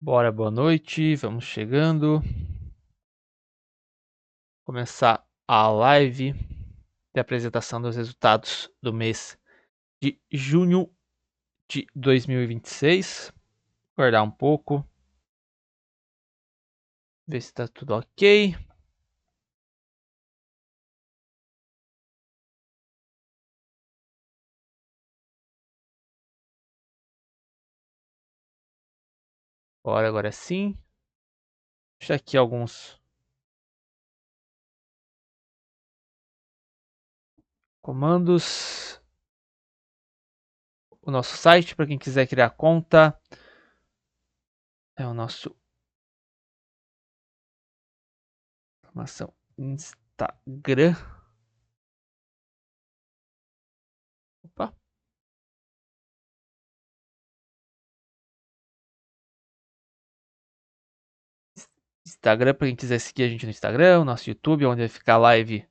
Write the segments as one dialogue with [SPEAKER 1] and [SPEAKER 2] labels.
[SPEAKER 1] Bora, boa noite, vamos chegando. Começar a live de apresentação dos resultados do mês de junho de 2026. Aguardar um pouco, ver se tá tudo ok. Bora, agora sim. Deixa aqui alguns comandos. O nosso site, para quem quiser criar conta, é o nosso informação Instagram. Opa. Instagram, para quem quiser seguir a gente no Instagram, o nosso YouTube, onde vai ficar a live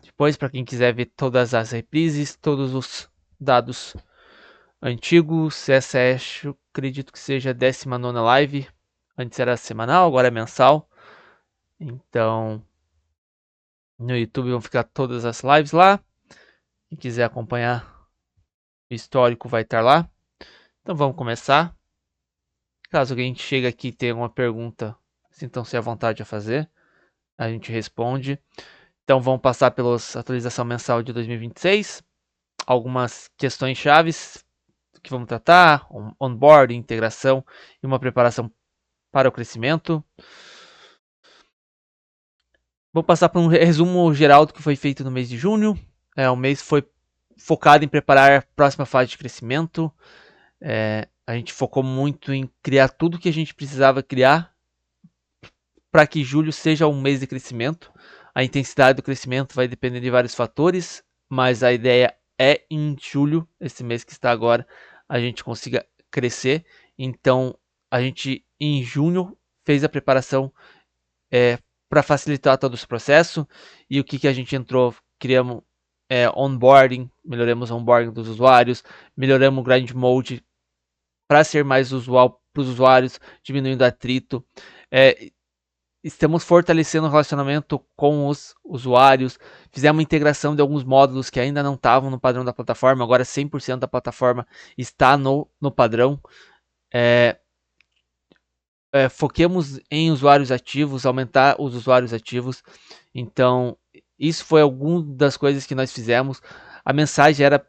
[SPEAKER 1] depois, para quem quiser ver todas as reprises, todos os dados antigos. Essa é, eu acredito que seja a 19ª live. Antes era semanal, agora é mensal. Então, no YouTube vão ficar todas as lives lá. Quem quiser acompanhar o histórico vai estar lá. Então vamos começar. Caso alguém chegue aqui e tenha alguma pergunta, sintam-se à vontade a fazer. A gente responde. Então vamos passar pela atualização mensal de 2026. Algumas questões chaves que vamos tratar: onboarding, integração e uma preparação para o crescimento. Vou passar por um resumo geral do que foi feito no mês de junho. O mês foi focado em preparar a próxima fase de crescimento. A gente focou muito em criar tudo que a gente precisava criar para que julho seja um mês de crescimento. A intensidade do crescimento vai depender de vários fatores, mas a ideia é em julho, esse mês que está agora, a gente consiga crescer. Então, a gente em junho fez a preparação para facilitar todo esse processo. E o que a gente entrou? Criamos onboarding, melhoramos o onboarding dos usuários, melhoramos o grind mode para ser mais usual para os usuários, diminuindo atrito. Estamos fortalecendo o relacionamento com os usuários. Fizemos uma integração de alguns módulos que ainda não estavam no padrão da plataforma. Agora 100% da plataforma está no padrão. Foquemos em usuários ativos, aumentar os usuários ativos. Então, isso foi alguma das coisas que nós fizemos. A mensagem era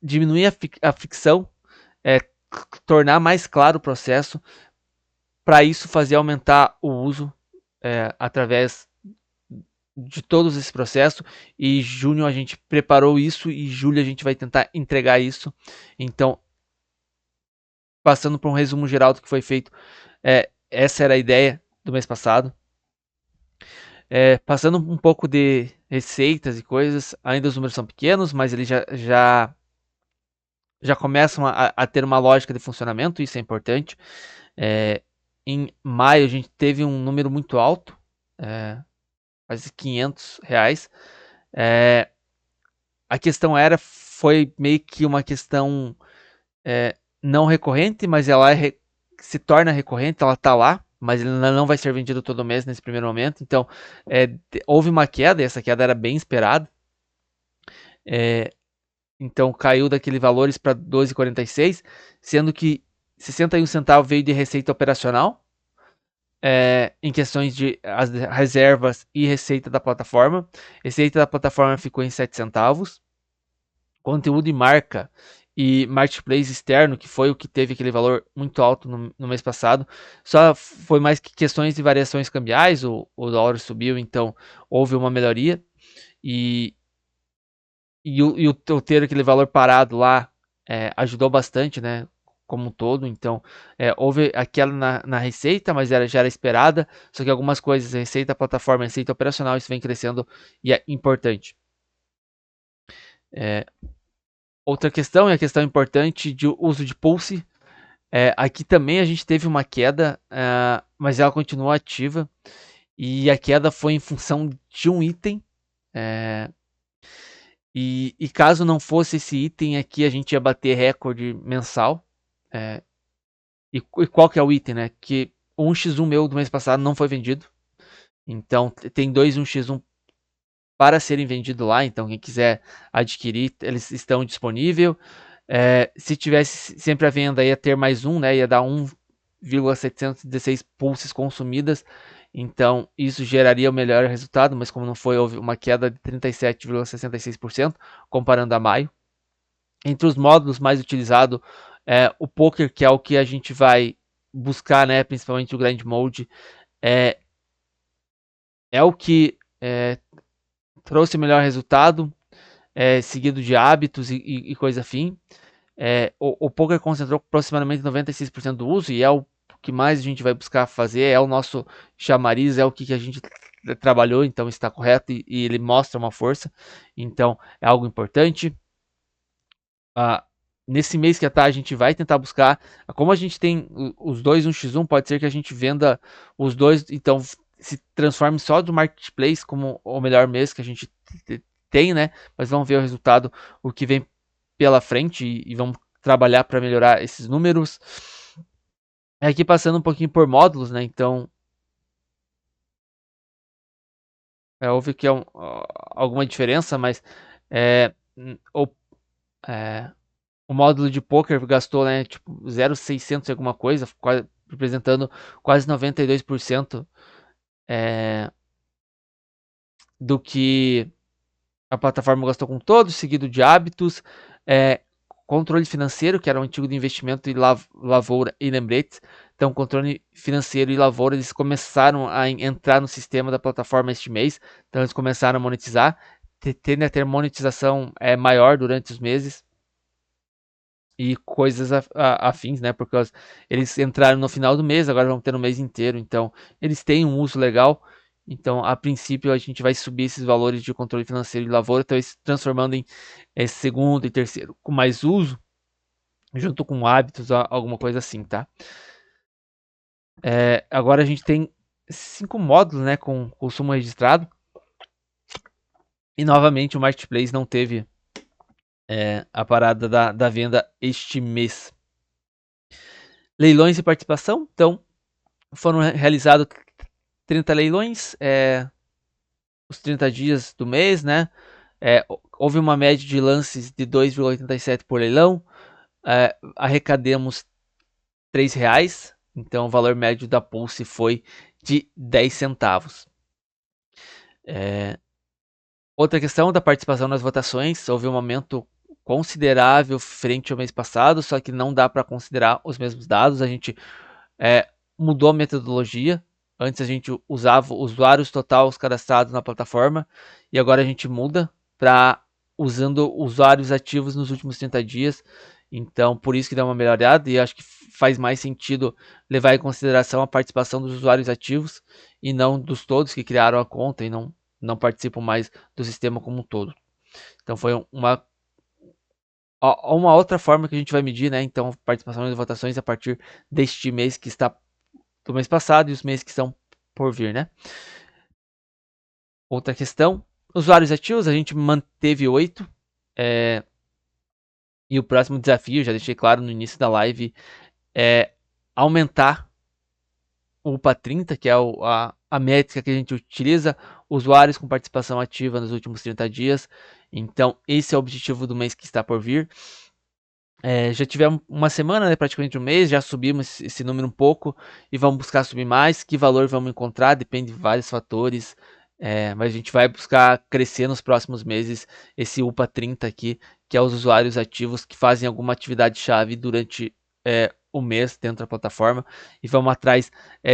[SPEAKER 1] diminuir a fricção, tornar mais claro o processo. Para isso, fazer aumentar o uso através de todos esse processo. E junho a gente preparou isso e julho a gente vai tentar entregar isso. Então, passando por um resumo geral do que foi feito, essa era a ideia do mês passado. Passando um pouco de receitas e coisas, ainda os números são pequenos, mas eles já começam a ter uma lógica de funcionamento, isso é importante. Em maio a gente teve um número muito alto, quase R$500. A questão foi meio que uma questão não recorrente, mas ela se torna recorrente, ela está lá, mas ele não vai ser vendido todo mês nesse primeiro momento. Então, houve uma queda, e essa queda era bem esperada. Então, caiu daqueles valores para 12,46, sendo que 61 centavos veio de receita operacional, em questões de as reservas e receita da plataforma. Receita da plataforma ficou em 7 centavos. Conteúdo e marca e marketplace externo, que foi o que teve aquele valor muito alto no mês passado, só foi mais que questões de variações cambiais. O dólar subiu, então houve uma melhoria. E o ter aquele valor parado lá ajudou bastante, né? Como um todo. Então, houve aquela na receita, mas já era esperada. Só que algumas coisas, receita plataforma, receita operacional, isso vem crescendo e é importante. Outra questão, e a questão importante de uso de Pulse. Aqui também a gente teve uma queda, mas ela continua ativa. E a queda foi em função de um item. E caso não fosse esse item aqui, a gente ia bater recorde mensal. E qual que é o item, né? Que o 1x1 meu do mês passado não foi vendido. Então tem dois 1x1 para serem vendidos lá. Então quem quiser adquirir, eles estão disponíveis. Se tivesse sempre a venda, ia ter mais um, né? Ia dar 1,716 pulses consumidas. Então isso geraria o melhor resultado, mas como não foi, houve uma queda de 37,66% comparando a maio. Entre os módulos mais utilizados, o poker, que é o que a gente vai buscar, né? Principalmente o Grind Mode, é o que trouxe o melhor resultado, seguido de hábitos e coisa afim. O poker concentrou aproximadamente 96% do uso e é o que mais a gente vai buscar fazer, é o nosso chamariz, é o que a gente trabalhou, então está correto e ele mostra uma força, então é algo importante. Nesse mês que tá, a gente vai tentar buscar, como a gente tem os dois 1x1, pode ser que a gente venda os dois, então se transforme só do marketplace como o melhor mês que a gente tem, né? Mas vamos ver o resultado, o que vem pela frente e vamos trabalhar para melhorar esses números. Aqui passando um pouquinho por módulos, né? Então houve que alguma diferença, mas é, o, é, o módulo de poker gastou, né, tipo 0,600 e alguma coisa, representando quase 92% do que a plataforma gastou com todos, seguido de hábitos, controle financeiro, que era o antigo de investimento e lavoura e lembretes. Então, controle financeiro e lavoura, eles começaram a entrar no sistema da plataforma este mês. Então, eles começaram a monetizar, tendem a ter monetização maior durante os meses e coisas afins, né? Porque eles entraram no final do mês, agora vão ter no mês inteiro. Então, eles têm um uso legal. Então, a princípio, a gente vai subir esses valores de controle financeiro e lavoura, talvez transformando em segundo e terceiro com mais uso, junto com hábitos, alguma coisa assim, tá? Agora a gente tem 5 módulos, né, com consumo registrado. E novamente o Marketplace não teve a parada da venda este mês. Leilões e participação, então foram realizados 30 leilões, os 30 dias do mês, né? Houve uma média de lances de 2,87 por leilão, arrecademos R$3, então o valor médio da Pulse foi de 10 centavos. Outra questão da participação nas votações, houve um aumento considerável frente ao mês passado, só que não dá para considerar os mesmos dados, a gente mudou a metodologia. Antes a gente usava usuários totais cadastrados na plataforma e agora a gente muda para usando usuários ativos nos últimos 30 dias. Então, por isso que dá uma melhorada e acho que faz mais sentido levar em consideração a participação dos usuários ativos e não dos todos que criaram a conta e não participam mais do sistema como um todo. Então, foi uma outra forma que a gente vai medir, né? Então, participação nas votações a partir deste mês que está do mês passado e os meses que estão por vir, né? Outra questão, usuários ativos, a gente manteve 8. E o próximo desafio, já deixei claro no início da live, é aumentar o UPA 30, que é a métrica que a gente utiliza, usuários com participação ativa nos últimos 30 dias. Então, esse é o objetivo do mês que está por vir. Já tivemos uma semana, né, praticamente um mês, já subimos esse número um pouco e vamos buscar subir mais. Que valor vamos encontrar depende de vários fatores, mas a gente vai buscar crescer nos próximos meses esse UPA 30 aqui, que é os usuários ativos que fazem alguma atividade chave durante o mês dentro da plataforma, e vamos atrás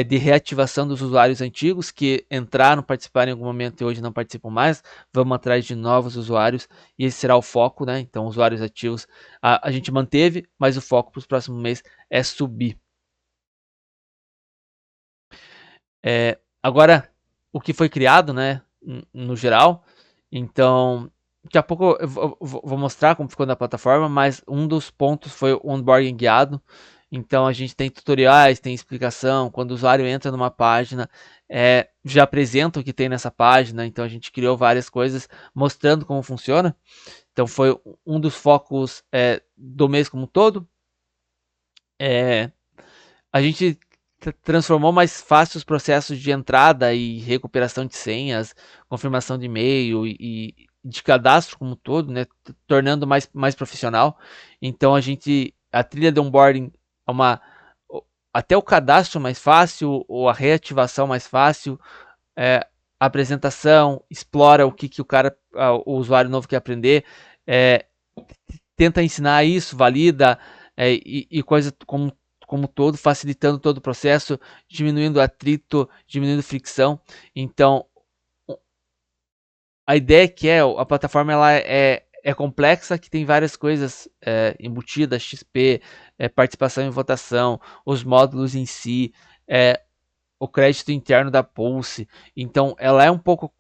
[SPEAKER 1] de reativação dos usuários antigos que entraram, participaram em algum momento e hoje não participam mais. Vamos atrás de novos usuários e esse será o foco, né? Então, usuários ativos a gente manteve, mas o foco para os próximos meses é subir. Agora, o que foi criado, né, no geral. Então, daqui a pouco eu vou mostrar como ficou na plataforma, mas um dos pontos foi o onboarding guiado. Então, a gente tem tutoriais, tem explicação. Quando o usuário entra numa página, já apresenta o que tem nessa página. Então, a gente criou várias coisas mostrando como funciona. Então, foi um dos focos do mês como um todo. A gente transformou mais fácil os processos de entrada e recuperação de senhas, confirmação de e-mail e de cadastro como um todo, né, tornando mais profissional. Então a trilha de onboarding é até o cadastro mais fácil, ou a reativação mais fácil, a apresentação, explora o que o usuário novo quer aprender, é, tenta ensinar isso, valida, e coisa como todo, facilitando todo o processo, diminuindo atrito, diminuindo fricção. Então, a ideia a plataforma ela é complexa, que tem várias coisas embutidas, XP, participação em votação, os módulos em si, o crédito interno da Pulse. Então, ela é um pouco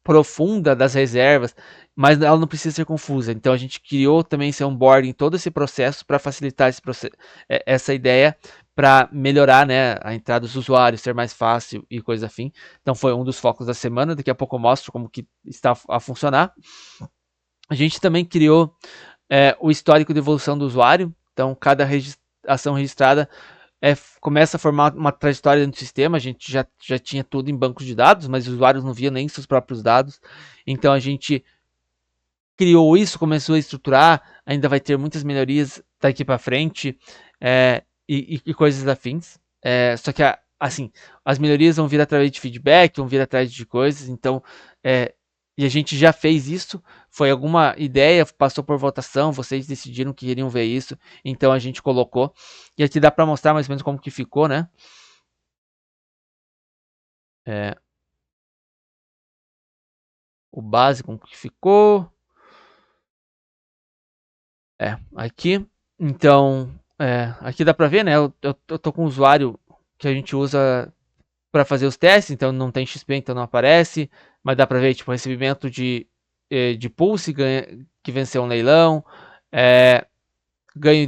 [SPEAKER 1] profunda das reservas, mas ela não precisa ser confusa. Então a gente criou também esse onboarding, todo esse processo para facilitar essa ideia, para melhorar, né, a entrada dos usuários, ser mais fácil e coisa afim. Então foi um dos focos da semana. Daqui a pouco eu mostro como que está a funcionar. A gente também criou o histórico de evolução do usuário. Então cada ação registrada começa a formar uma trajetória dentro do sistema. A gente já tinha tudo em bancos de dados, mas os usuários não viam nem seus próprios dados. Então a gente criou isso, começou a estruturar, ainda vai ter muitas melhorias daqui para frente, e coisas afins. Só que assim, as melhorias vão vir através de feedback, vão vir através de coisas. Então, e a gente já fez isso, foi alguma ideia, passou por votação, vocês decidiram que queriam ver isso, então a gente colocou. E aqui dá para mostrar mais ou menos como que ficou, né? O básico que ficou. Aqui. Então, aqui dá para ver, né? Eu tô com um usuário que a gente usa para fazer os testes, então não tem XP, então não aparece, mas dá para ver, tipo, recebimento de Pulse que venceu um leilão, ganho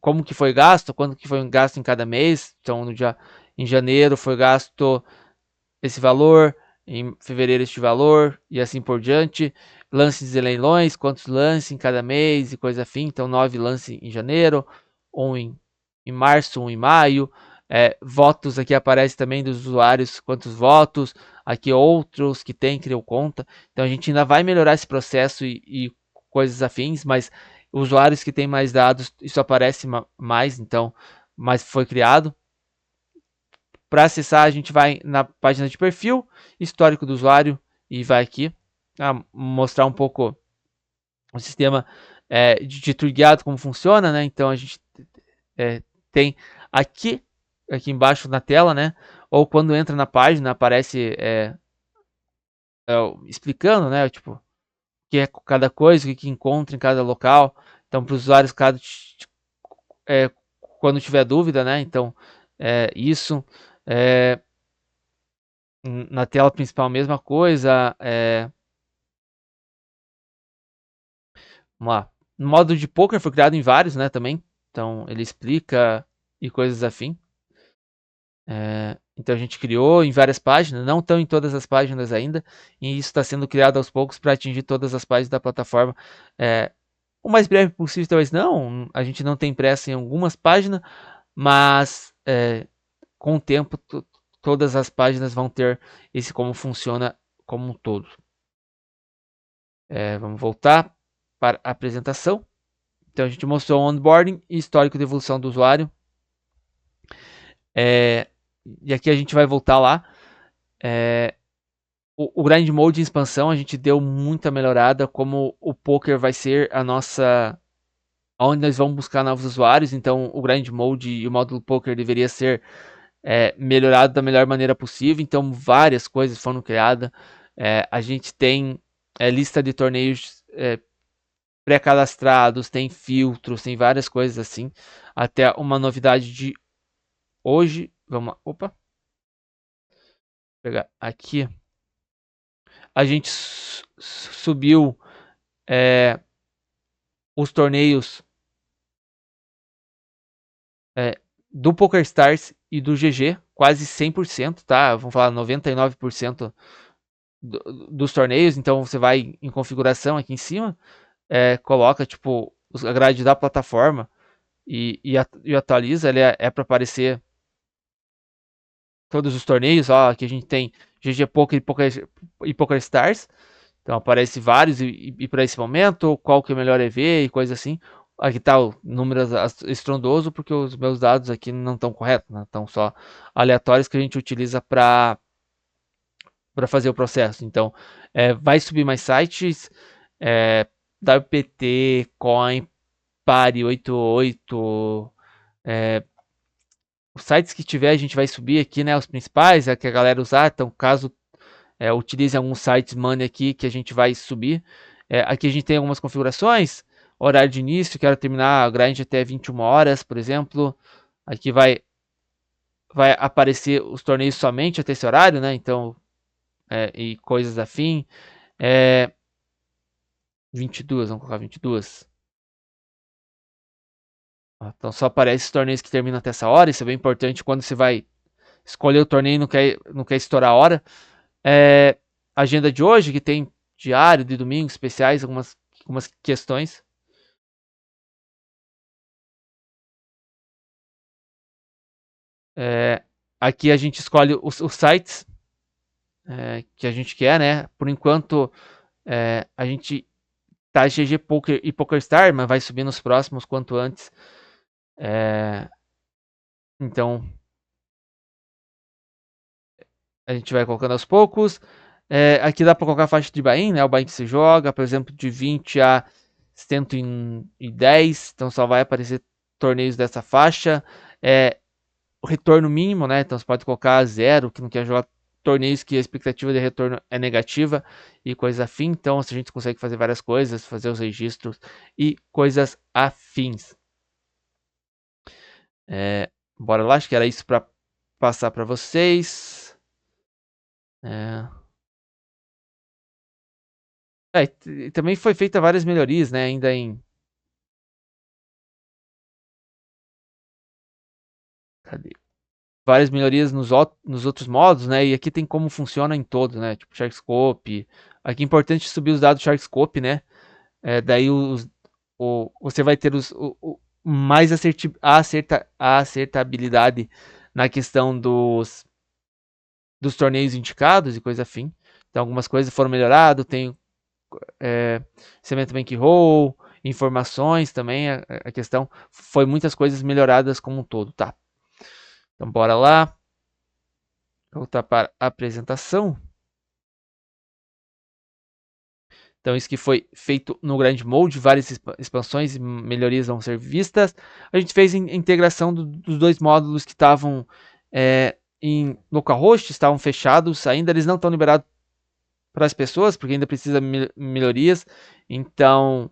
[SPEAKER 1] como que foi gasto, quando que foi gasto em cada mês. Então, em janeiro foi gasto esse valor, em fevereiro este valor, e assim por diante. Lances e leilões, quantos lances em cada mês e coisa afim. Então, 9 lances em janeiro, um em março, um em maio. Votos aqui aparece também dos usuários, quantos votos. Aqui outros que tem, criou conta. Então, a gente ainda vai melhorar esse processo e coisas afins, mas usuários que têm mais dados, isso aparece mais, então, mas foi criado. Para acessar, a gente vai na página de perfil, histórico do usuário, e vai aqui mostrar um pouco o sistema de tour guiado, como funciona, né? Então a gente tem aqui embaixo na tela, né? Ou quando entra na página, aparece explicando, né? Tipo, o que é cada coisa, o que encontra em cada local. Então, para os usuários, quando tiver dúvida, né? Então, isso. Na tela principal, mesma coisa. Vamos lá. No modo de poker foi criado em vários, né, também. Então ele explica e coisas afim. Então a gente criou em várias páginas, não estão em todas as páginas ainda, e isso está sendo criado aos poucos para atingir todas as páginas da plataforma. O mais breve possível, talvez não. A gente não tem pressa em algumas páginas, mas com o tempo todas as páginas vão ter esse como funciona como um todo. Vamos voltar para a apresentação. Então a gente mostrou o onboarding e histórico de evolução do usuário. E aqui a gente vai voltar lá. O Grind Mode em expansão, a gente deu muita melhorada, como o poker vai ser onde nós vamos buscar novos usuários. Então o Grind Mode e o módulo poker deveria ser melhorado da melhor maneira possível. Então várias coisas foram criadas. A gente tem lista de torneios pré-cadastrados, tem filtros, tem várias coisas assim. Até uma novidade de hoje. Vamos lá. Opa. Vou pegar aqui. A gente subiu os torneios do PokerStars e do GG, quase 100%, tá? Vamos falar 99% dos torneios. Então você vai em configuração aqui em cima, coloca tipo a grade da plataforma. e atualiza, ele é para aparecer todos os torneios. Ó, aqui a gente tem GG Poker e Poker Stars. Então aparece vários e para esse momento, qual que é o melhor EV e coisa assim. Aqui tá o número estrondoso, porque os meus dados aqui não estão corretos, né? Estão só aleatórios que a gente utiliza para fazer o processo. Então, vai subir mais sites, WPT, Coin, Pare 88, os sites que tiver a gente vai subir aqui, né? Os principais, que a galera usar. Então, caso utilize alguns sites money aqui que a gente vai subir. Aqui a gente tem algumas configurações. Horário de início, quero terminar a grind até 21 horas, por exemplo. Aqui vai aparecer os torneios somente até esse horário, né? Então, e coisas afim. 22, vamos colocar 22. Então só aparece os torneios que terminam até essa hora. Isso é bem importante quando você vai escolher o torneio e não quer estourar a hora. Agenda de hoje, que tem diário, de domingo, especiais, algumas questões. Aqui a gente escolhe os sites que a gente quer, né? Por enquanto, a gente tá GG Poker e PokerStar, mas vai subir nos próximos quanto antes. Então, a gente vai colocando aos poucos. Aqui dá para colocar a faixa de buy-in, né? O buy-in que você joga, por exemplo, de 20 a 110. Então só vai aparecer torneios dessa faixa. O retorno mínimo, né? Então você pode colocar zero, que não quer jogar torneios que a expectativa de retorno é negativa e coisa afim. Então a gente consegue fazer várias coisas, fazer os registros e coisas afins. Bora lá, acho que era isso para passar para vocês. Também foi feita várias melhorias, né? Ainda em. Cadê? Várias melhorias nos outros modos, né? E aqui tem como funciona em todos, né? Tipo Sharkscope. Aqui é importante subir os dados do Sharkscope, né? Daí você vai ter mais acertabilidade na questão dos torneios indicados e coisa afim. Então algumas coisas foram melhoradas, tem Cemento Bankroll, informações também, a questão foi muitas coisas melhoradas como um todo, tá? Então bora lá, voltar para a apresentação. Então isso que foi feito no Grand Mode, várias expansões e melhorias vão ser vistas. A gente fez a integração dos dois módulos que estavam em localhost, estavam fechados ainda, eles não estão liberados para as pessoas, porque ainda precisa melhorias. Então,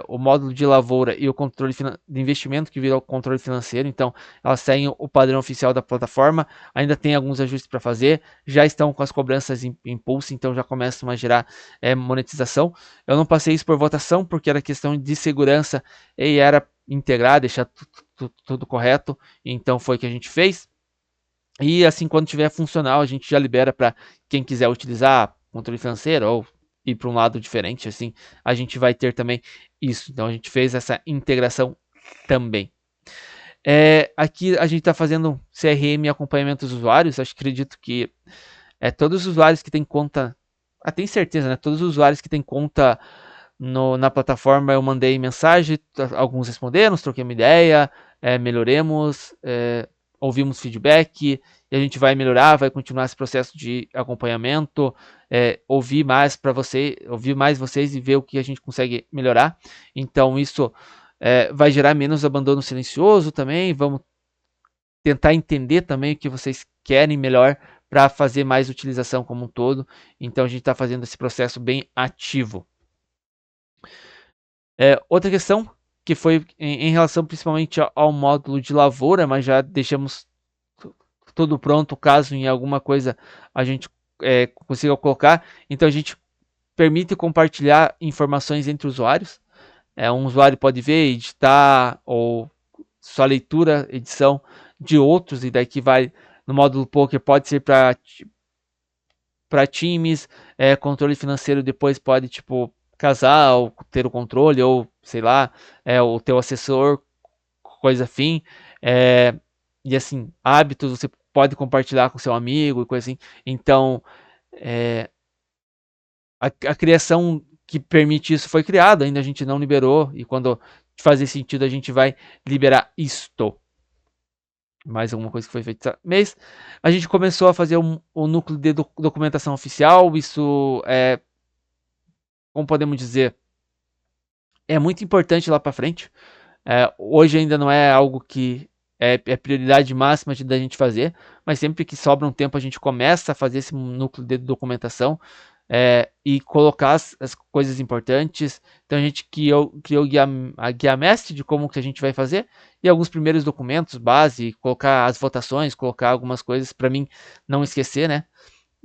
[SPEAKER 1] o módulo de lavoura e o controle de investimento, que virou controle financeiro, então elas seguem o padrão oficial da plataforma. Ainda tem alguns ajustes para fazer, já estão com as cobranças em pulse, então já começam a gerar monetização. Eu não passei isso por votação, porque era questão de segurança e era integrar, deixar tudo correto, então foi o que a gente fez. E assim, quando tiver funcional, a gente já libera para quem quiser utilizar controle financeiro ou ir para um lado diferente, assim, a gente vai ter também isso. Então a gente fez essa integração também. Aqui a gente está fazendo CRM e acompanhamento dos usuários. Acredito que todos os usuários que têm conta, tenho certeza, né? Todos os usuários que têm conta na plataforma, eu mandei mensagem, alguns responderam, troquei uma ideia, melhoremos, ouvimos feedback e a gente vai melhorar, vai continuar esse processo de acompanhamento, ouvir mais vocês e ver o que a gente consegue melhorar. Então isso vai gerar menos abandono silencioso também. Vamos tentar entender também o que vocês querem melhor para fazer mais utilização como um todo. Então a gente está fazendo esse processo bem ativo. Outra questão que foi em relação principalmente ao módulo de lavoura, mas já deixamos tudo pronto caso em alguma coisa a gente consiga colocar. Então a gente permite compartilhar informações entre usuários. Um usuário pode ver, editar ou só leitura, edição de outros, e daqui vai no módulo Poker, pode ser para times, controle financeiro depois pode tipo casar ou ter o controle, ou sei lá, o teu assessor coisa afim. E assim, hábitos você pode compartilhar com seu amigo e coisa assim. Então, a criação que permite isso foi criada, ainda a gente não liberou, e quando fazer sentido a gente vai liberar isto. Mais alguma coisa que foi feita esse mês. A gente começou a fazer o núcleo de documentação oficial. Isso como podemos dizer, é muito importante lá para frente. Hoje ainda não é algo que é prioridade máxima da gente fazer, mas sempre que sobra um tempo a gente começa a fazer esse núcleo de documentação e colocar as coisas importantes. Então a gente criou a guia mestre de como que a gente vai fazer e alguns primeiros documentos base, colocar as votações, colocar algumas coisas para mim não esquecer, né?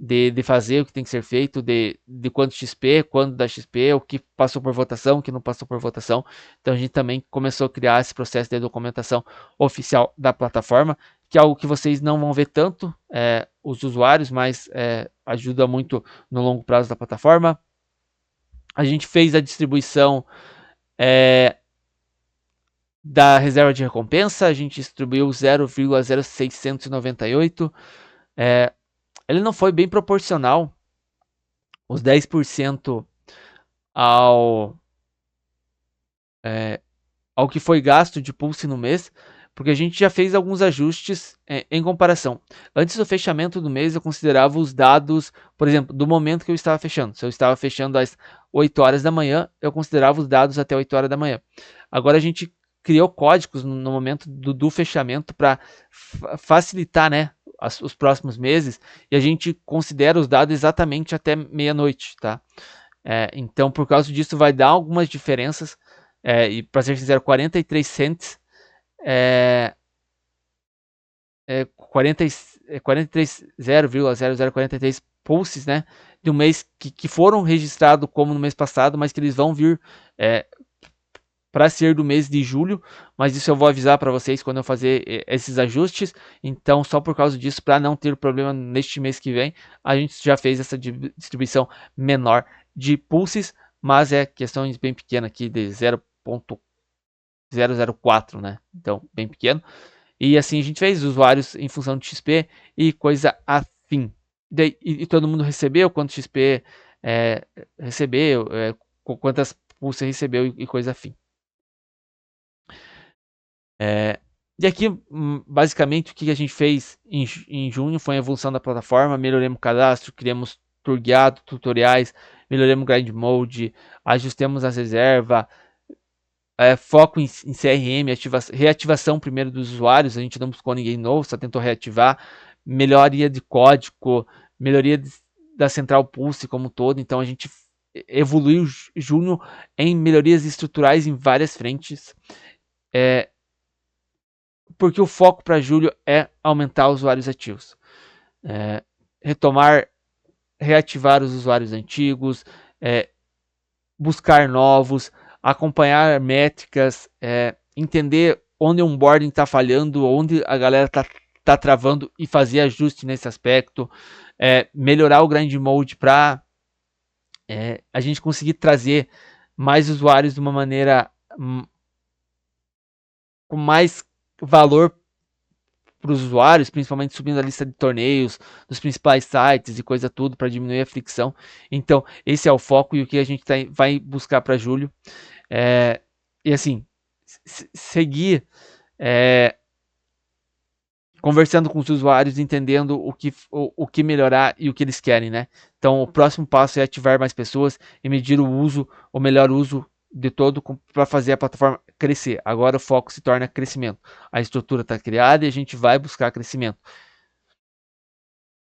[SPEAKER 1] De fazer o que tem que ser feito, de quanto XP, quando dá XP, o que passou por votação, o que não passou por votação. Então a gente também começou a criar esse processo de documentação oficial da plataforma, que é algo que vocês não vão ver tanto os usuários, mas ajuda muito no longo prazo da plataforma. A gente fez a distribuição da reserva de recompensa, a gente distribuiu 0,0698. Ele não foi bem proporcional, os 10% ao, ao que foi gasto de Pulse no mês, porque a gente já fez alguns ajustes em comparação. Antes do fechamento do mês, eu considerava os dados, por exemplo, do momento que eu estava fechando. Se eu estava fechando às 8 horas da manhã, eu considerava os dados até 8 horas da manhã. Agora a gente criou códigos no momento do fechamento para facilitar, né, os próximos meses, e a gente considera os dados exatamente até meia-noite, tá? Então, por causa disso, vai dar algumas diferenças. E para ser sincero, 43 cents, 0,0043 pulses, né, de um mês que foram registrados como no mês passado, mas que eles vão vir para ser do mês de julho, mas isso eu vou avisar para vocês quando eu fazer esses ajustes. Então, só por causa disso, para não ter problema neste mês que vem, a gente já fez essa distribuição menor de pulses, mas questões bem pequenas aqui de 0,004, né? Então, bem pequeno. E assim a gente fez usuários em função de XP e coisa afim. E todo mundo recebeu quanto XP recebeu, quantas pulses recebeu e coisa afim. E aqui, basicamente, o que a gente fez em junho foi a evolução da plataforma, melhoramos o cadastro, criamos tour guiado, tutoriais, melhoramos o grind mode, ajustamos as reservas, foco em CRM, reativação primeiro dos usuários, a gente não buscou ninguém novo, só tentou reativar, melhoria de código, melhoria da central Pulse como um todo, então a gente evoluiu junho em melhorias estruturais em várias frentes, porque o foco para julho é aumentar os usuários ativos, reativar os usuários antigos, buscar novos, acompanhar métricas, entender onde o onboarding está falhando, onde a galera está travando e fazer ajuste nesse aspecto, melhorar o grind mode para a gente conseguir trazer mais usuários de uma maneira com mais valor para os usuários, principalmente subindo a lista de torneios dos principais sites e coisa tudo para diminuir a fricção. Então esse é o foco e o que a gente vai buscar para julho. E assim, seguir conversando com os usuários, entendendo o que melhorar e o que eles querem, né? Então o próximo passo é ativar mais pessoas e medir o melhor uso de todo para fazer a plataforma crescer. Agora o foco se torna crescimento. A estrutura está criada e a gente vai buscar crescimento.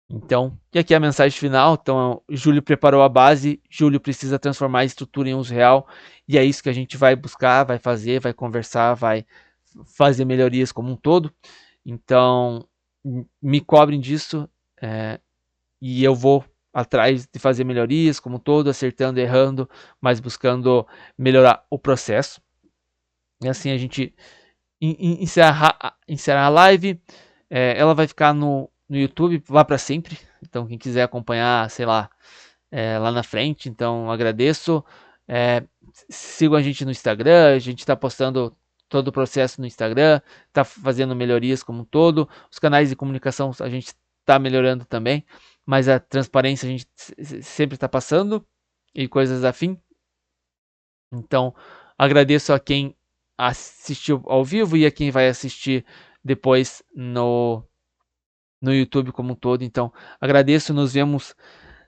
[SPEAKER 1] Então, e aqui a mensagem final. Então, Júlio preparou a base, Júlio precisa transformar a estrutura em uso real, e é isso que a gente vai buscar, vai fazer, vai conversar, vai fazer melhorias como um todo. Então, me cobrem disso, e eu vou atrás de fazer melhorias como um todo, acertando, errando, mas buscando melhorar o processo. E assim a gente encerrar a live. Ela vai ficar no YouTube lá para sempre. Então quem quiser acompanhar, sei lá, lá na frente, então agradeço. Sigam a gente no Instagram, a gente está postando todo o processo no Instagram, está fazendo melhorias como um todo. Os canais de comunicação a gente está melhorando também, mas a transparência a gente sempre está passando e coisas afim. Então, agradeço a quem assistiu ao vivo e a quem vai assistir depois no YouTube como um todo. Então, agradeço, nos vemos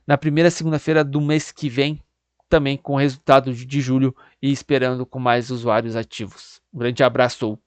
[SPEAKER 1] na primeira segunda-feira do mês que vem, também com o resultado de julho e esperando com mais usuários ativos. Um grande abraço.